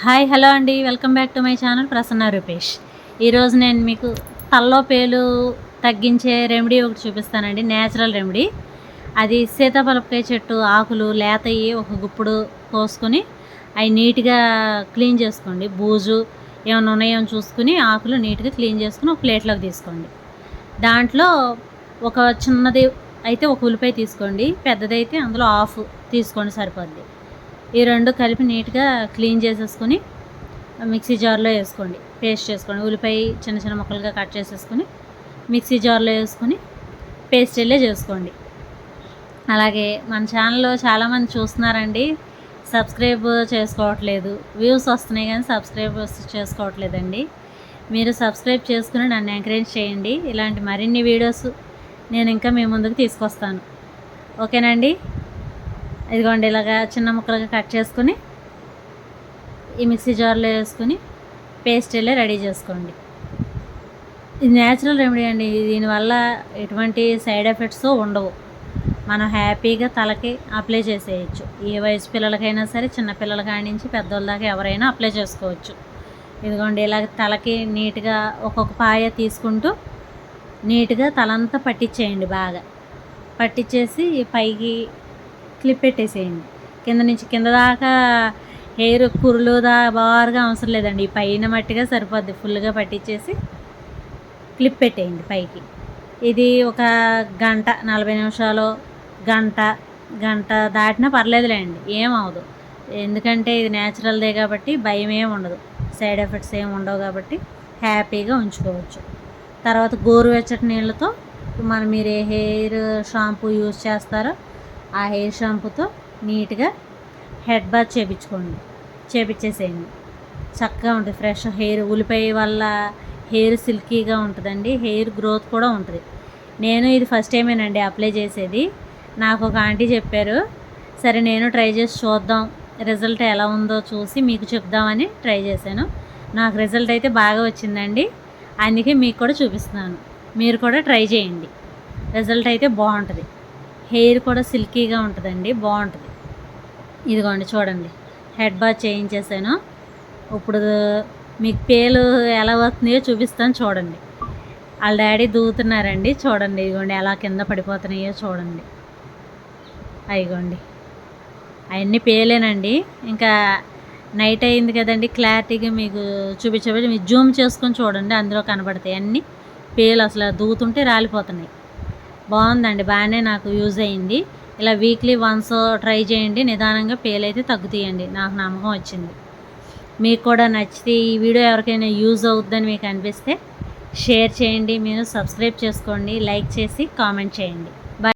Hi hello అండి, welcome back to my channel Prasanna Rupesh. ఈరోజు నేను మీకు తలలో పేలు తగ్గించే రెమెడీ ఒకటి చూపిస్తానండి. Natural remedy. అది సీతాఫలకాయ చెట్టు ఆకులు లేతయి ఒక గుప్పుడు కోసుకొని అవి నీట్గా క్లీన్ చేసుకోండి. బూజు ఏమైనా ఉన్నాయో చూసుకుని ఆకులు నీట్గా క్లీన్ చేసుకుని ఒక ప్లేట్లోకి తీసుకోండి. దాంట్లో ఒక చిన్నది అయితే ఒక ఉల్లిపాయ తీసుకోండి, పెద్దదైతే అందులో హాఫ్ తీసుకోండి, సరిపోద్ది. ఈ రెండు కలిపి నీట్గా క్లీన్ చేసేసుకొని మిక్సీ జార్లో వేసుకోండి, పేస్ట్ చేసుకోండి. ఉల్లిపాయ చిన్న చిన్న ముక్కలుగా కట్ చేసేసుకొని మిక్సీ జార్లో వేసుకొని పేస్ట్ వెళ్ళే చేసుకోండి. అలాగే మన ఛానల్లో చాలామంది చూస్తున్నారండి, సబ్స్క్రైబ్ చేసుకోవట్లేదు. వ్యూస్ వస్తున్నాయి కానీ సబ్స్క్రైబ్ చేసుకోవట్లేదండి. మీరు సబ్స్క్రైబ్ చేసుకుని నన్ను ఎంకరేజ్ చేయండి. ఇలాంటి మరిన్ని వీడియోస్ నేను ఇంకా మీ ముందుకు తీసుకొస్తాను. ఓకేనండి. ఇదిగోండి, ఇలాగా చిన్న ముక్కలుగా కట్ చేసుకుని ఈ మిక్సీ జార్లో వేసుకుని పేస్ట్ వెళ్ళి రెడీ చేసుకోండి. ఇది న్యాచురల్ రెమెడీ అండి. దీనివల్ల ఎటువంటి సైడ్ ఎఫెక్ట్స్ ఉండవు. మనం హ్యాపీగా తలకి అప్లై చేసేయచ్చు. ఏ వయసు పిల్లలకైనా సరే, చిన్నపిల్లల కాడి నుంచి పెద్దోళ్ళ దాకా ఎవరైనా అప్లై చేసుకోవచ్చు. ఇదిగోండి, ఇలా తలకి నీట్గా ఒక్కొక్క పాయ తీసుకుంటూ నీట్గా తలంతా పట్టించేయండి. బాగా పట్టించేసి పైకి క్లిప్ పెట్టేసేయండి. కింద నుంచి కింద దాకా హెయిర్ కురులు బారుగా అవసరం లేదండి. ఈ పైన మట్టిగా సరిపోద్ది. ఫుల్గా పట్టించేసి క్లిప్ పెట్టేయండి పైకి. ఇది ఒక గంట 40 నిమిషాలు, గంట దాటినా పర్లేదులేండి, ఏమవదు. ఎందుకంటే ఇది న్యాచురల్దే కాబట్టి భయం ఏమి ఉండదు, సైడ్ ఎఫెక్ట్స్ ఏమి ఉండవు కాబట్టి హ్యాపీగా ఉంచుకోవచ్చు. తర్వాత గోరువెచ్చటి నీళ్ళతో మీరు ఏ హెయిర్ షాంపూ యూజ్ చేస్తారో ఆ హెయిర్ షాంపూతో నీట్గా హెడ్ బాత్ చేపించేసేయండి. చక్కగా ఉంటుంది ఫ్రెష్ హెయిర్. ఉల్లిపాయ వల్ల హెయిర్ సిల్కీగా ఉంటుందండి, హెయిర్ గ్రోత్ కూడా ఉంటుంది. నేను ఇది ఫస్ట్ టైమేనండి అప్లై చేసేది. నాకు ఒక ఆంటీ చెప్పారు, సరే నేను ట్రై చేసి చూద్దాం, రిజల్ట్ ఎలా ఉందో చూసి మీకు చెప్దామని ట్రై చేశాను. నాకు రిజల్ట్ అయితే బాగా వచ్చిందండి, అందుకే మీకు కూడా చూపిస్తున్నాను. మీరు కూడా ట్రై చేయండి, రిజల్ట్ అయితే బాగుంటుంది. హెయిర్ కూడా సిల్కీగా ఉంటుందండి, బాగుంటుంది. ఇదిగోండి చూడండి, హెడ్ బాత్ చేయించేసాను. ఇప్పుడు మీకు పేలు ఎలా వస్తున్నాయో చూపిస్తాను చూడండి. వాళ్ళ డాడీ దూకుతున్నారండి, చూడండి. ఇదిగోండి ఎలా కింద పడిపోతున్నాయో చూడండి. అయిగోండి, అవన్నీ పేలేనండి. ఇంకా నైట్ అయింది కదండి, క్లారిటీగా మీకు చూపించబడి మీరు జూమ్ చేసుకొని చూడండి, అందులో కనబడతాయి అన్నీ పేలు. అసలు దూకుతుంటే రాలిపోతున్నాయి. బాగుందండి, బాగానే నాకు యూజ్ అయింది. ఇలా వీక్లీ వన్స్ ట్రై చేయండి, నిదానంగా పేలు అయితే తగ్గుతాయండి. నాకు నమ్మకం వచ్చింది. మీకు కూడా నచ్చితే ఈ వీడియో ఎవరికైనా యూజ్ అవుతుందని మీకు అనిపిస్తే షేర్ చేయండి. మీరు సబ్స్క్రైబ్ చేసుకోండి, లైక్ చేసి కామెంట్ చేయండి.